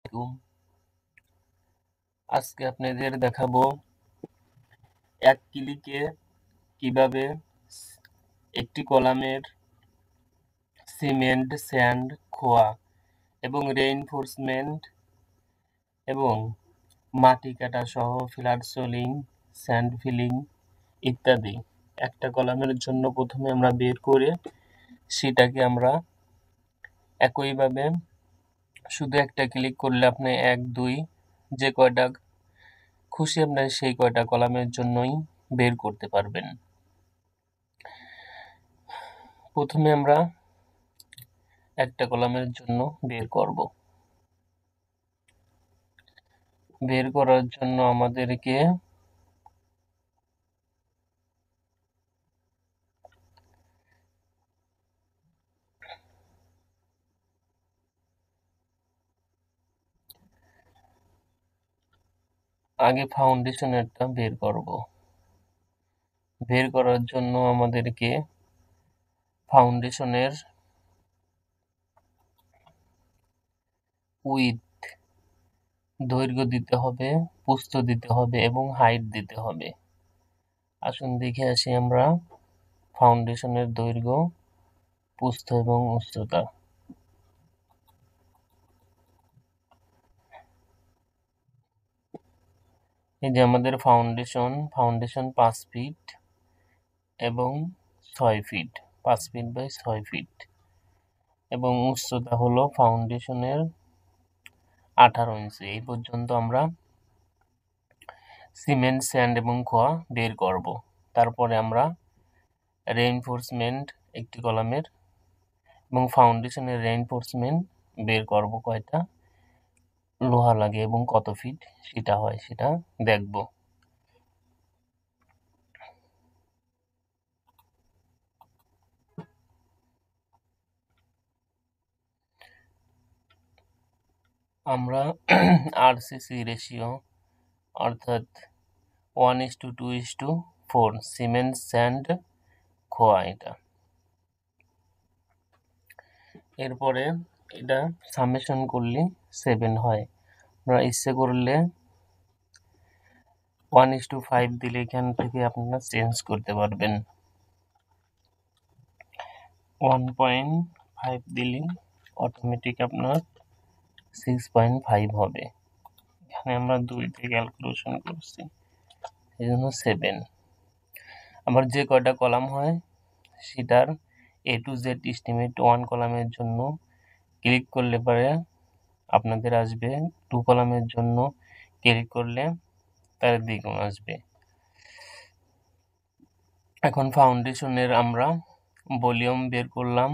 আলাইকুম। আজকে আপনাদের দেখাবো এক ক্লিকে কিভাবে একটি কলামের সিমেন্ট, স্যান্ড, খোয়া এবং রেইনফোর্সমেন্ট এবং মাটি কাটা সহ ফ্ল্যাট সোলিং, স্যান্ড ফিলিং ইত্যাদি একটা কলামের জন্য প্রথমে আমরা বের করে সেটাকে আমরা একইভাবে শুধু একটা ক্লিক করলে আপনি 1, 2 যে কয়টা খুশি আপনার সেই কয়টা কলামের জন্যই বের করতে পারবেন। প্রথমে আমরা একটা কলামের জন্য বের করব। বের করার জন্য আমাদেরকে আগে ফাউন্ডেশনেরটা বের করব। বের করার জন্য আমাদেরকে ফাউন্ডেশনের উইডথ দৈর্ঘ্য দিতে হবে, প্রস্থ দিতে হবে এবং হাইট দিতে হবে। আসুন দেখে আসি আমরা ফাউন্ডেশনের দৈর্ঘ্য, প্রস্থ এবং উচ্চতা। এই যে আমাদের ফাউন্ডেশন 5 ফিট এবং 6 ফিট, 5 ফিট বাই 6 ফিট এবং উচ্চতা হলো ফাউন্ডেশনের 18 ইঞ্চি। এই পর্যন্ত আমরা সিমেন্ট, স্যান্ড এবং খোয়া বের করব। তারপরে আমরা রেইনফোর্সমেন্ট একটি কলামের এবং ফাউন্ডেশনের রেইনফোর্সমেন্ট বের করব, কয়টা লোহা লাগে এবং কত ফিট সেটা হয় সেটা দেখব। আমরা আরসিসি রেশিও অর্থাৎ 1:2:4 সিমেন্ট, স্যান্ড, খোয়া এটা। এরপরে এটা সামেশন করলে 7 হয়। আপনারা ইচ্ছে করলে 1:5 দিলে এখান থেকে আপনারা চেঞ্জ করতে পারবেন। 1.5 দিলে অটোমেটিক আপনার 6.5 হবে। এখানে আমরা 2 দিয়ে ক্যালকুলেশন করছি, এই জন্য 7। আবার যে কয়টা কলাম হয় সেটার A to Z এস্টিমেট 1 কলামের জন্য ক্লিক করলে পরে আপনাদের আসবে, 2 কলামের জন্য ক্লিক করলে তার দ্বিগুণ আসবে। এখন ফাউন্ডেশনের আমরা ভলিউম বের করলাম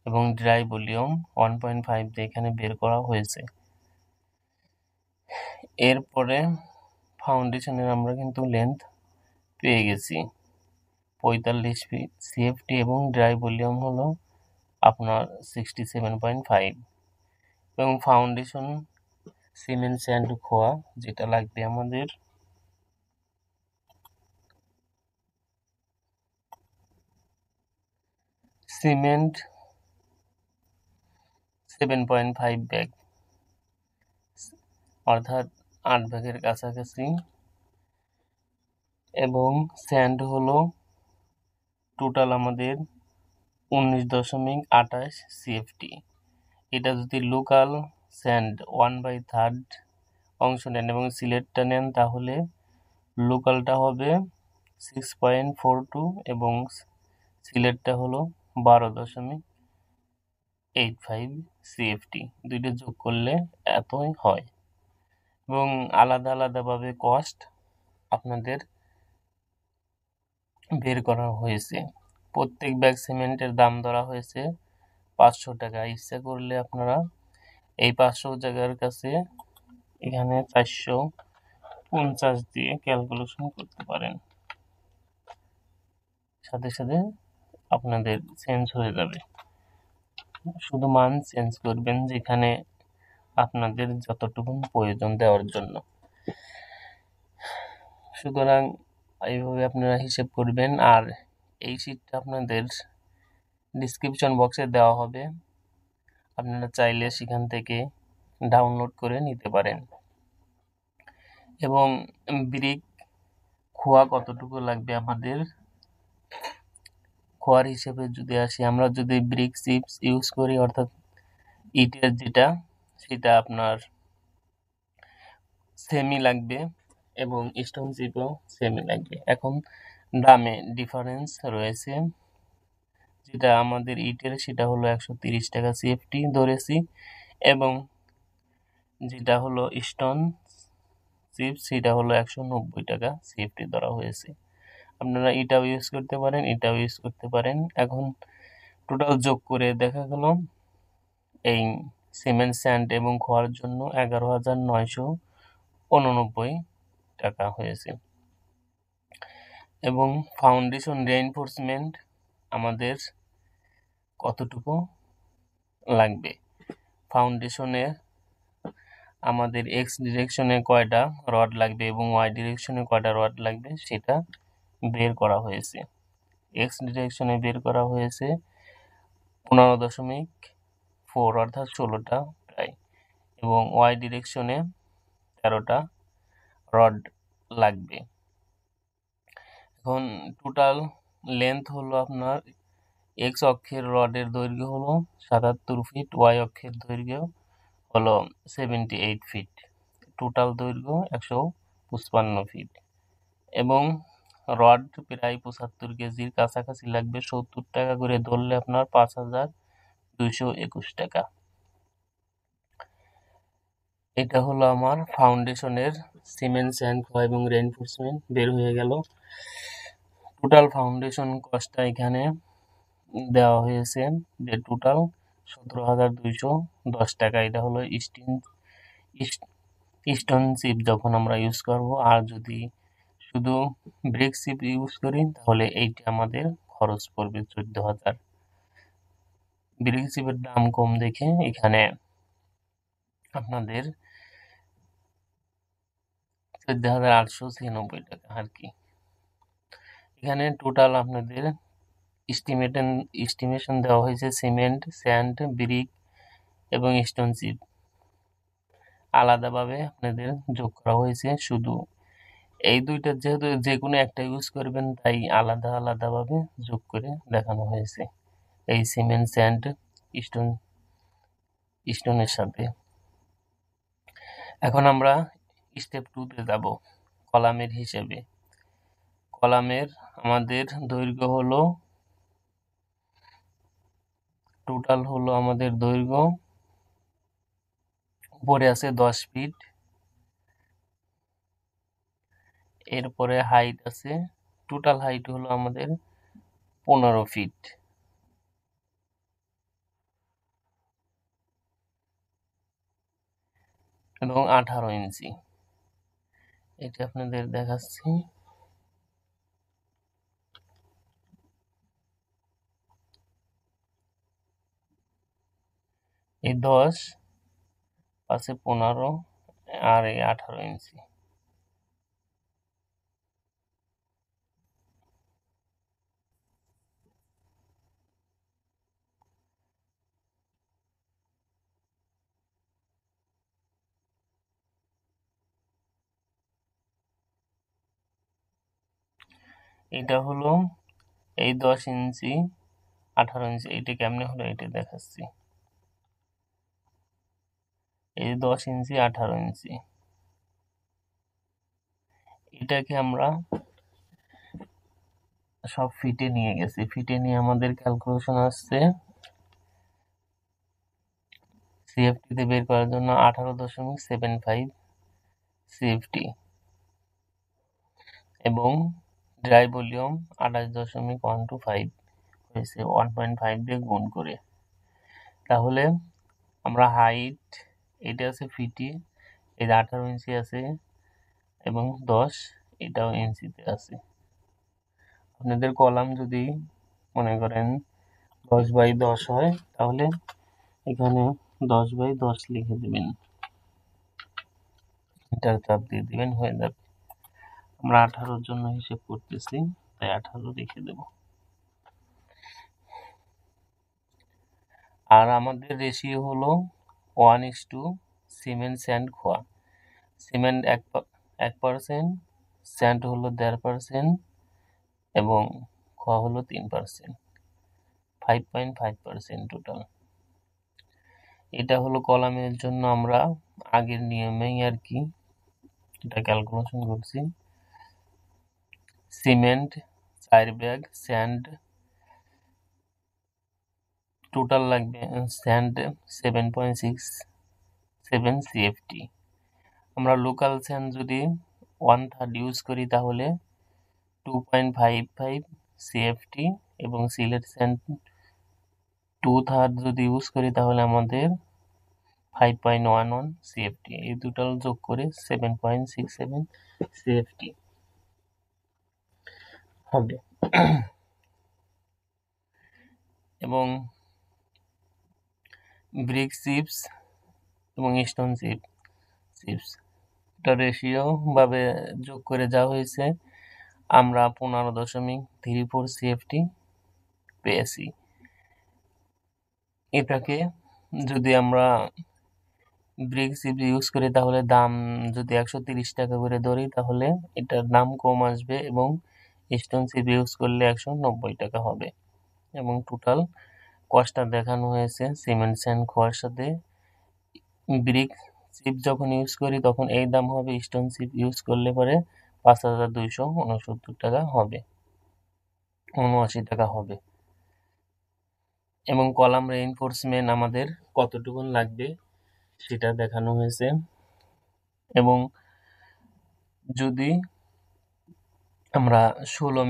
এবং ড্রাই ভলিউম 1.5 দিয়ে এখানে বের করা হয়েছে। এরপরে ফাউন্ডেশনের আমরা কিন্তু লেন্থ পেয়ে গেছি 45 ফিট সিএফটি এবং ড্রাই ভলিউম হলো আপনার 67.5 এবং ফাউন্ডেশন সিমেন্ট, স্যান্ড, খোয়া যেটা লাগবে আমাদের সিমেন্ট 7.5 ব্যাগ অর্থাৎ 8 ভাগের কাছাকাছি এবং স্যান্ড হলো টোটাল আমাদের 19.28 সিএফটি। এটা যদি লোকাল স্যান্ড 1/3 অংশ নেন এবং সিলেটটা নেন তাহলে লোকালটা হবে 6.42 এবং সিলেটটা হলো 12.85 সিএফটি। দুইটা যোগ করলে এতই হয় এবং আলাদা আলাদাভাবে কস্ট আপনাদের বের করা হয়েছে। প্রত্যেক ব্যাগ সিমেন্টের দাম ধরা হয়েছে 500 টাকা। ইচ্ছা করলে আপনারা এই 500 জায়গার কাছে এখানে 450 দিয়ে ক্যালকুলেশন করতে পারেন, সাথে সাথে আপনাদের চেঞ্জ হয়ে যাবে। শুধু মান চেঞ্জ করবেন যেখানে আপনাদের যতটুকু প্রয়োজন দেওয়ার জন্য। সুতরাং এইভাবে আপনারা হিসেব করবেন। আর এই শীটটা আপনাদের ডিসক্রিপশন বক্সে দেওয়া হবে, আপনারা চাইলে সেখান থেকে ডাউনলোড করে নিতে পারেন। এবং ব্রিক খোয়া কতটুকু লাগবে আমাদের, খোয়ার হিসেবে যদি আসি, আমরা যদি ব্রিক চিপস ইউজ করি অর্থাৎ ইটের যেটা, সেটা আপনার সেমি লাগবে এবং স্টোন চিপও সেমি লাগবে। এখন দামে ডিফারেন্স রয়েছে, যেটা আমাদের ইটের সেটা হলো 130 টাকা সিএফটি ধরেছি, এবং যেটা হলো স্টোন চিপস সেটা হলো 190 টাকা সিএফটি ধরা হয়েছে। আপনারা এটাও ইউজ করতে পারেন, এটাও ইউজ করতে পারেন। এখন টোটাল যোগ করে দেখা গেল এই সিমেন্ট স্যান্ড এবং খোয়ার জন্য 11,989 টাকা হয়েছে। এবং ফাউন্ডেশন রেইনফোর্সমেন্ট আমাদের কতটুকু লাগবে, ফাউন্ডেশনে আমাদের এক্স ডিরেকশনে কয়টা রড লাগবে এবং ওয়াই ডিরেকশনে কয়টা রড লাগবে সেটা বের করা হয়েছে। এক্স ডিরেকশনে বের করা হয়েছে 15.4 অর্থাৎ 16টা প্রায়, এবং ওয়াই ডিরেকশনে 13টা রড লাগবে। এখন টোটাল লেন্থ হলো আপনার, এক্স অক্ষের রডের দৈর্ঘ্য হলো 77 ফিট, ওয়াই অক্ষের দৈর্ঘ্য হলো 78 ফিট, টোটাল দৈর্ঘ্য 155 ফিট। এবং রড প্রায় 75 কেজির কাছাকাছি লাগবে, 70 টাকা করে ধরলে আপনার 5,221 টাকা। এটা হলো আমার ফাউন্ডেশনের সিমেন্ট স্যান্ড এবং রেইনফোর্সমেন্ট বের হয়ে গেল। টোটাল ফাউন্ডেশন কস্টটা এখানে দেওয়া হয়েছে যে টোটাল 17,210 টাকা। এটা হলো স্টোন চিপ যখন আমরা ইউজ করব, আর যদি শুধু ব্রিক চিপ ইউজ করি তাহলে এইটা আমাদের খরচ পড়বে 14,000। ব্রিক চিপের দাম কম দেখে এখানে আপনাদের 14,896 টাকা আর কি। এখানে টোটাল আপনাদের এস্টিমেশন দেওয়া হয়েছে সিমেন্ট, স্যান্ড, ব্রিক এবং স্টোন চিপ আলাদাভাবে আপনাদের যোগ করা হয়েছে। শুধু এই দুইটা যেহেতু যে কোনো একটা ইউজ করবেন তাই আলাদা আলাদাভাবে যোগ করে দেখানো হয়েছে এই সিমেন্ট, স্যান্ড, স্টোনের সাথে। এখন আমরা স্টেপ 2-তে যাব, কলামের হিসেবে। কলামের আমাদের দৈর্ঘ্য হলো, টোটাল হলো আমাদের দৈর্ঘ্য উপরে আছে 10 ফিট, এরপরে হাইট আছে, টোটাল হাইট হলো আমাদের 15 ফিট। এবং 18 ইঞ্চি, এটা আপনাদের দেখাচ্ছি। এই 10 পাশে 15 আর এই 18 ইঞ্চি। এটা হলো এই 10 ইঞ্চি 18 ইঞ্চি, এটা কেমনে হলো এটা দেখাচ্ছি। এই 10 ইঞ্চি 18 ইঞ্চি, এটাকে আমরা সব ফিটে নিয়ে গেছি। ফিটে নিয়ে আমাদের ক্যালকুলেশন আসছে সিএফটিতে বের করার জন্য 18.75 সিএফটি, এবং ড্রাই ভলিউম 28.125 হয়েছে 1.5 দিয়ে গুণ করে। তাহলে আমরা হাইট, এটা আছে ফিটে, এই 18 ইঞ্চি আছে এবং 10 এটাও ইঞ্চিতে আছে। আপনাদের কলাম যদি মনে করেন 10x10 হয় তাহলে এখানে 10x10 লিখে দেবেন, এটার চাপ দিয়ে দিবেন, হয়ে যাবে। আমরা 18-র জন্য হিসেব করতেছি তাই 18 লিখে দেব। আর আমাদের রেশিও হলো 1:7 সিমেন্ট, স্যান্ড, খোয়া। সিমেন্ট 1%, স্যান্ড হলো 1.5% এবং খোয়া হলো 3%, 5.5% টোটাল। এটা হলো কলামের জন্য আমরা আগের নিয়মেই আর কি এটা ক্যালকুলেশন করছি। সিমেন্ট 4 ব্যাগ, স্যান্ড টোটাল লাগবে, স্যান্ড 7.67 CFT। আমরা লোকাল স্যান্ড যদি 1/3 ইউজ করি তাহলে 2.55 CFT এবং সিলেট স্যান্ড 2/3 যদি ইউজ করি তাহলে আমাদের 5.11 CFT। এই টোটাল যোগ করে 7.67 CFT হবে। এবং ব্রিক চিপস এবং স্টোন চিপস এটা রেশিও ভাবে যোগ করে যা হয়েছে, আমরা 15.34 CFT পেয়েছি। এটাকে যদি আমরা ব্রিক চিপস ইউজ করি তাহলে দাম যদি 130 টাকা করে ধরি তাহলে এটার দাম কম আসবে এবং স্টোন চিপ ইউজ করলে 190 টাকা হবে। এবং টোটাল কস্টটা দেখানো হয়েছে সিমেন্ট, স্যান্ড, খোয়ার সাথে। ব্রিক চিপ যখন ইউজ করি তখন এই দাম হবে, স্টোন চিপ ইউজ করলে পরে 5,269 টাকা হবে, 79 টাকা হবে। এবং কলাম রেইনফোর্সমেন্ট আমাদের কতটুকু লাগবে সেটা দেখানো হয়েছে। এবং যদি আমরা 16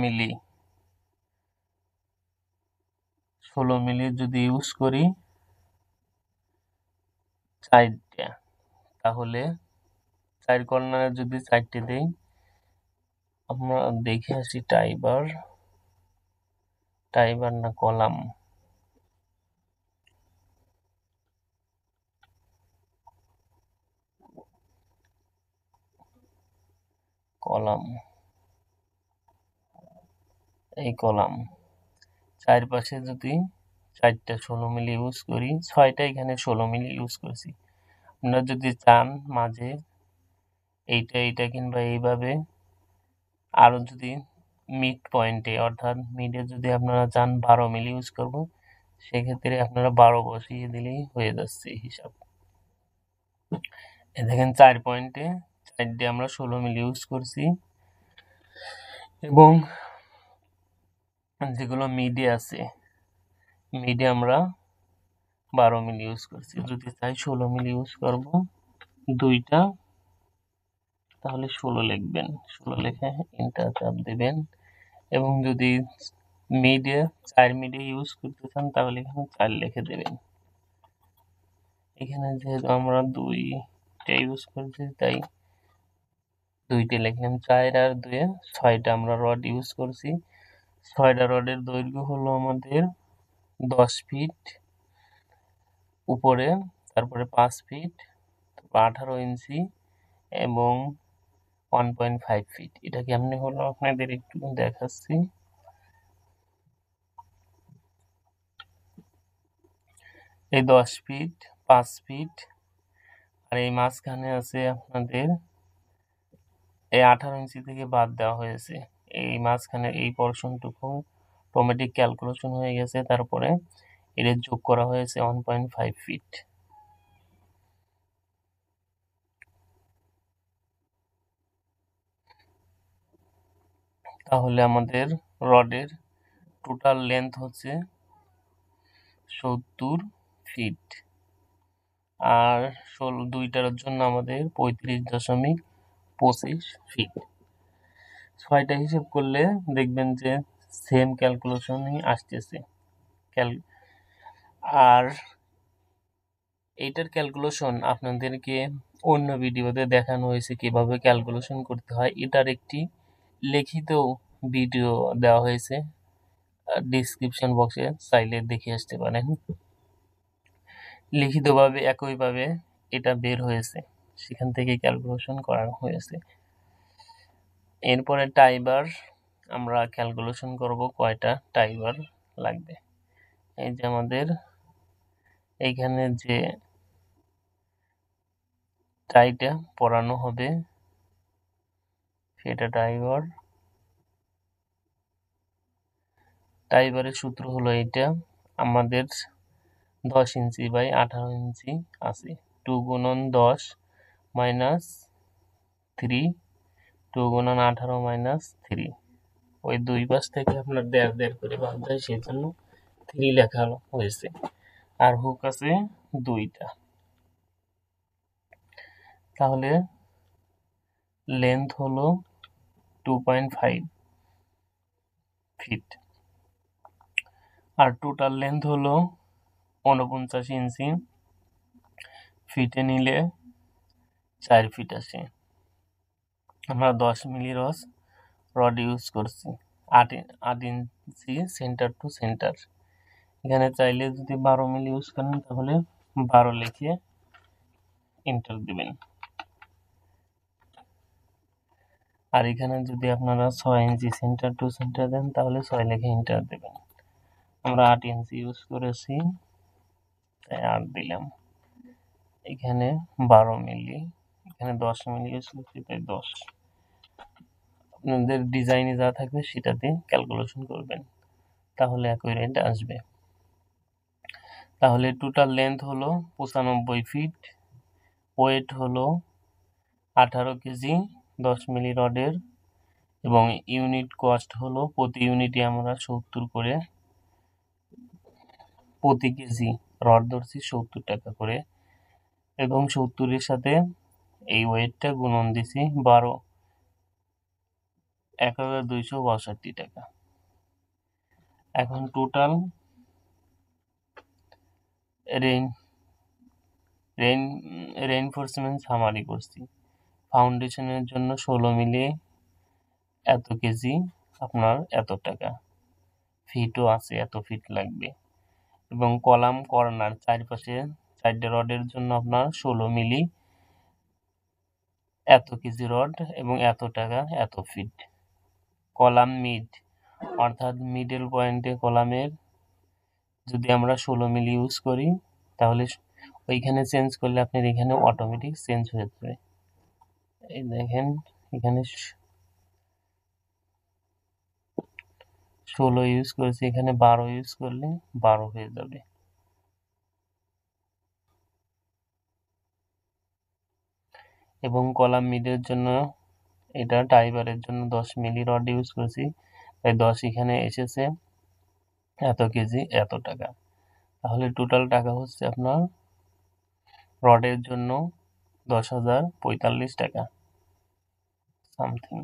মিলি যদি ইউজ করি 4টা, তাহলে 4 কর্নারে যদি 4টে দেই, আমরা দেখে আসি টাইবার না কলাম, এই কলাম চারপাশে যদি 4টা 16 মিলি ইউজ করি, 6টা এখানে 16 মিলি ইউজ করছি। আপনারা যদি চান মাঝে এইটা কিংবা এইভাবে আরো যদি মিড পয়েন্টে অর্থাৎ মিডে যদি আপনারা চান 12 মিলি ইউজ করব, সেক্ষেত্রে আপনারা 12 বসিয়ে দিলেই হয়ে যাচ্ছে হিসাব। দেখেন 4 পয়েন্টে 4 আমরা 16 মিলি ইউজ করছি এবং যেগুলো মিডে আছে মিডে আমরা 12 মিলি ইউজ করছি। যদি চাই 16 মিলি ইউজ করব দুইটা, তাহলে 16 লিখবেন, 16 লিখে এন্টার চাপ দিবেন। এবং যদি মিডে 4 মিডে ইউজ করতে চান তাহলে এখানে 4 লিখে দেবেন। এখানে যেহেতু আমরা 2টা ইউজ করছি তাই 2টা লিখলাম, 4 আর 2 6টা আমরা রড ইউজ করছি। 6টা রডের দৈর্ঘ্য হলো আমাদের 10 ফিট উপরে, তারপরে 5 ফিট, 18 ইঞ্চি এবং 1.5 ফিট। এটা কেমনে হলো আপনাদের একটু দেখাচ্ছি। এই 10 ফিট, 5 ফিট আর এই মাঝখানে আছে আপনাদের এই 18 ইঞ্চি থেকে বাদ দেওয়া হয়েছে। এই মাঝখানে এই পোরশনটুকু অটোমেটিক ক্যালকুলেশন হয়ে গেছে, তারপরে এর যোগ করা হয়েছে 1.5 ফিট। তাহলে আমাদের রডের টোটাল লেন্থ হচ্ছে 70 ফিট আর 2টার জন্য আমাদের 35.25 ফিট। 6টা হিসেব করলে দেখবেন যে সেম ক্যালকুলেশনই আসতেছে। আর এইটার ক্যালকুলেশন আপনাদেরকে অন্য ভিডিওতে দেখানো হয়েছে কিভাবে ক্যালকুলেশন করতে হয়। এটার একটি লিখিত ভিডিও দেওয়া হয়েছে, ডেসক্রিপশন বক্সে চাইলে দেখে আসতে পারেন। লিখিতভাবে একইভাবে এটা বের হয়েছে, সেখান থেকে ক্যালকুলেশন করা হয়েছে। এরপরে টাইবার আমরা ক্যালকুলেশন করব কয়টা টাইবার লাগবে। এই যে আমাদের এইখানে যে টাইটা পরানো হবে, সেটা টাইবারের সূত্র হলো এটা। আমাদের 10 ইঞ্চি বাই 18 ইঞ্চি আছে, 2 গুণন 10 মাইনাস 3, 2 গুণন 18 মাইনাস 3, ওই দুই পাশ থেকে আপনার 1.5 করে বাদ যায়, সেই জন্য 3 লেখা হয়েছে। আর হুক আছে 2টা। তাহলে লেন্থ হলো 2.5 ফিট, আর টোটাল লেন্থ হলো 49 ইঞ্চি, ফিটে নিলে 4 ফিট আসে। আমরা 10 মিলি রড ইউজ করছি, 8 ইঞ্চি সেন্টার টু সেন্টার। এখানে চাইলে যদি 12 মিলি ইউজ করেন তাহলে 12 লিখে এন্টার দিবেন, আর এখানে যদি আপনারা 6 ইঞ্চি সেন্টার টু সেন্টার দেন তাহলে 6 লিখে এন্টার দিবেন। আমরা 8 ইঞ্চি ইউজ করেছি তাই 8 দিলাম। এখানে 12 মিলি, এখানে 10 মিলি ইউজ করছি তাই 10। আপনাদের ডিজাইনে যা থাকবে সেটাতে ক্যালকুলেশন করবেন, তাহলে অ্যাকুরেট আসবে। তাহলে টোটাল লেন্থ হলো 95 ফিট, ওয়েট হলো 18 কেজি 10 মিলি রডের, এবং ইউনিট কস্ট হলো প্রতি ইউনিটে আমরা 70 করে, প্রতি কেজি রড ধরছি 70 টাকা করে, এবং 70-এর সাথে এই ওয়েটটা গুণন দিছি 12, 1262 টাকা। এখন টোটাল রেইনফোর্সমেন্ট সামারি করছি। ফাউন্ডেশনের জন্য 16 মিলি এত কেজি আপনার এত টাকা, ফিটও আছে এত ফিট লাগবে, এবং কলাম কর্নার চারপাশে 4টে রডের জন্য আপনার 16 মিলি এত কেজি রড এবং এত টাকা এত ফিট। কলাম মিড অর্থাৎ মিডল পয়েন্টে কলামের যদি আমরা 16 মিলি ইউজ করি তাহলে ওইখানে চেঞ্জ করলে আপনার এখানে অটোমেটিক চেঞ্জ হয়ে যাবে। এই দেখেন এখানে 16 ইউজ করেছি, এখানে 12 ইউজ করলে 12 হয়ে যাবে। এবং কলাম মিডের জন্য এটা টাইবারের জন্য 10 মিলি রড ইউজ করেছি তাই 10 এখানে এসেছে, এত কেজি এত টাকা। তাহলে টোটাল টাকা হচ্ছে আপনার রডের জন্য 10,045 টাকা সামথিং।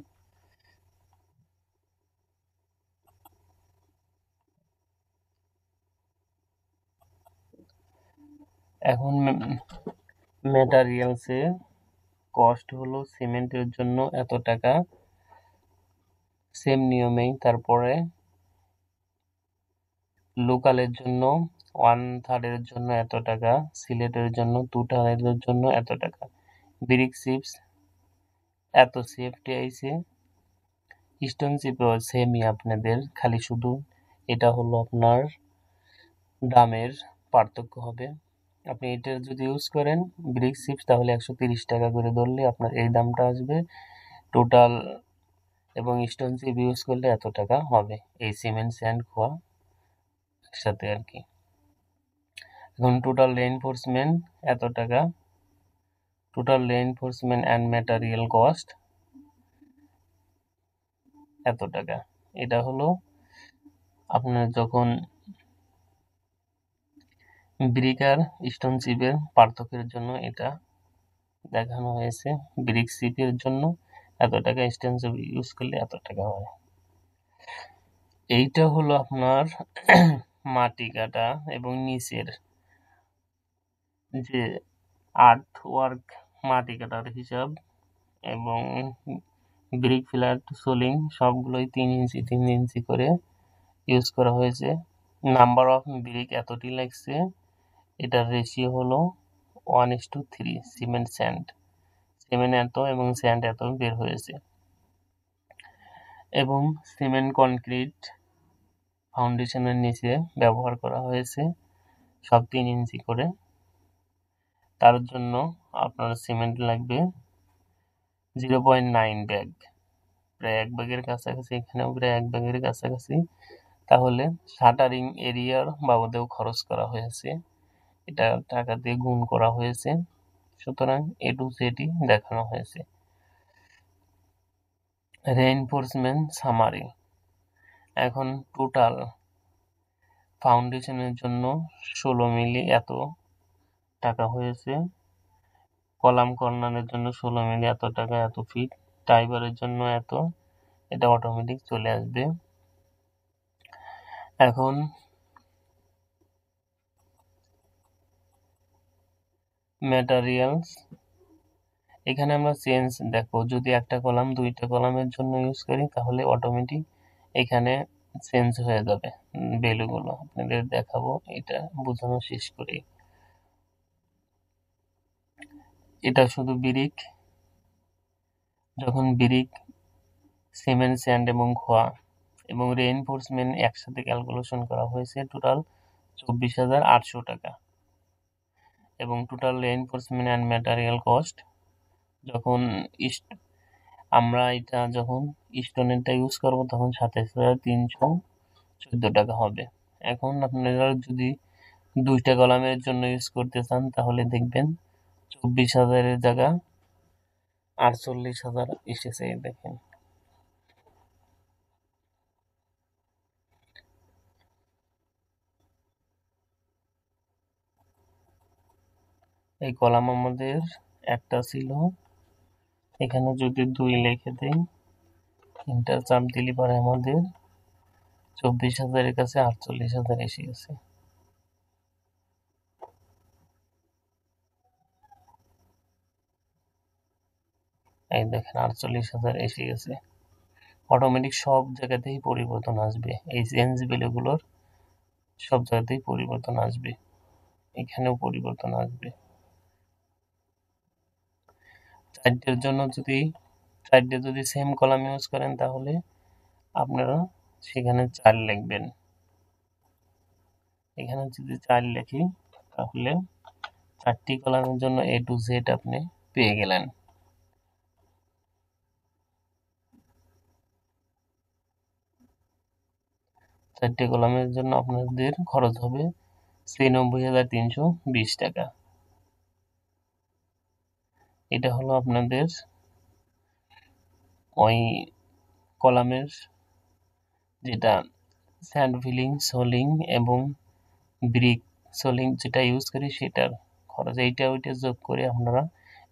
এখন ম্যাটেরিয়ালসে কস্ট হলো সিমেন্টের জন্য এত টাকা, সেম নিয়মেই। তারপরে লোকালের জন্য 1/3 জন্য এত টাকা, সিলেটের জন্য 2/3 জন্য এত টাকা। ব্রিক চিপস এত সেফটি আইছে, স্টোন চিপও সেমই আপনাদের, খালি শুধু এটা হলো আপনার দামের পার্থক্য হবে। আপনি এটা যদি ইউজ করেন ব্রিক চিপস তাহলে 130 টাকা করে ধরলে আপনার এই দামটা আসবে টোটাল, এবং স্টোন চিপ ইউজ করলে এত টাকা হবে, এই সিমেন্ট স্যান্ড খোয়া একসাথে আর কি। এখন টোটাল রেইনফোর্সমেন্ট এত টাকা, total reinforcement and material cost এত টাকা। এটা হলো আপনার যখন ব্রিক আর স্টোন চিপের পার্থক্যের জন্য এটা দেখানো হয়েছে। ব্রিক চিপের জন্য এত টাকা, স্টোন চিপ ইউজ করলে এত টাকা হয়। এইটা হলো আপনার মাটি কাটা এবং নিচের যে আর্থ ওয়ার্ক মাটি কাটার হিসাব, এবং ব্রিক ফ্ল্যাট সোলিং সবগুলোই 3 ইঞ্চি 3 ইঞ্চি করে ইউজ করা হয়েছে। নাম্বার অফ ব্রিক এতটি লাগছে, এটার রেশিও হলো 1:3। সিমেন্ট স্যান্ড, সিমেন্ট এত এবং স্যান্ড এত বের হয়েছে। এবং সিমেন্ট কনক্রিট ফাউন্ডেশনের নিচে ব্যবহার করা হয়েছে সব 3 ইঞ্চি করে। তার জন্য আপনার সিমেন্ট লাগবে 0.9 ব্যাগ, প্রায় 1 ব্যাগের কাছাকাছি, এখানেও প্রায় 1 ব্যাগের কাছাকাছি। তাহলে শাটারিং এরিয়ার বাবদেও খরচ করা হয়েছে, এটা টাকা দিয়ে গুণ করা হয়েছে, সুতরাং এ টু জেডই দেখানো হয়েছে। Reinforcement summary. এখন টোটাল ফাউন্ডেশনের জন্য 16 মিলি এত টাকা হয়েছে, কলাম কর্নারের জন্য 16 মিলি এত টাকা, এত ফিট, টাইবারের জন্য এত, এটা অটোমেটিক চলে আসবে। এখন ম্যাটেরিয়ালস, এখানে আমরা চেঞ্জ দেখো, যদি একটা কলাম 2টা কলামের জন্য ইউজ করি তাহলে অটোমেটিক এখানে চেঞ্জ হয়ে যাবে ভ্যালুগুলো। আপনাদের দেখাবো এটা বোঝানো শেষ করি। এটা শুধু ব্রিক, যখন ব্রিক, সিমেন্ট, স্যান্ড এবং খোয়া এবং রেইনফোর্সমেন্ট একসাথে ক্যালকুলেশন করা হয়েছে, টোটাল 24,800 টাকা। এবং total reinforcement and material cost, যখন আমরা এটা যখন স্টোনেরটা ইউজ করবো তখন 27,314 টাকা হবে। এখন আপনারা যদি 2টা কলামের জন্য ইউজ করতে চান তাহলে দেখবেন 24,000-এর জায়গা 48,000 এসেছে। দেখেন এই কলাম আমাদের একটা ছিল, এখানে যদি 2 লিখে দেই, তিনটা চাপ দিলে পরে আমাদের 24,000-এর কাছে 48,000 এসে গেছে। এই দেখেন 48,000 এসে গেছে। অটোমেটিক সব জায়গাতেই পরিবর্তন আসবে, এই চেঞ্জ ভ্যালুগুলোর সব জায়গাতেই পরিবর্তন আসবে, এখানেও পরিবর্তন আসবে। চারটের জন্য যদি সেম কলাম ইউজ করেন তাহলে আপনারা সেখানে 4 লিখবেন। এখানে যদি 4 লিখি তাহলে 4টি কলামের জন্য A to Z আপনি পেয়ে গেলেন। 4টি কলামের জন্য আপনাদের খরচ হবে 96,320 টাকা। এটা হলো আপনাদের ওই কলামের যেটা স্যান্ড ফিলিং, সোলিং এবং ব্রিক সোলিং যেটা ইউজ করি সেটার খরচ, এইটা ওইটা যোগ করে আপনারা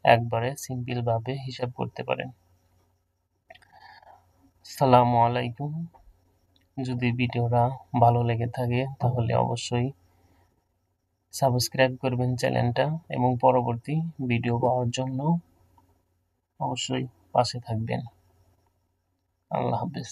একবারে সিম্পল ভাবে হিসাব করতে পারেন। আসসালামু আলাইকুম। যদি ভিডিওটা ভালো লেগে থাকে তাহলে অবশ্যই সাবস্ক্রাইব করবেন চ্যানেলটা এবং পরবর্তী ভিডিও পাওয়ার জন্য অবশ্যই পাশে থাকবেন। আল্লাহ হাফেজ।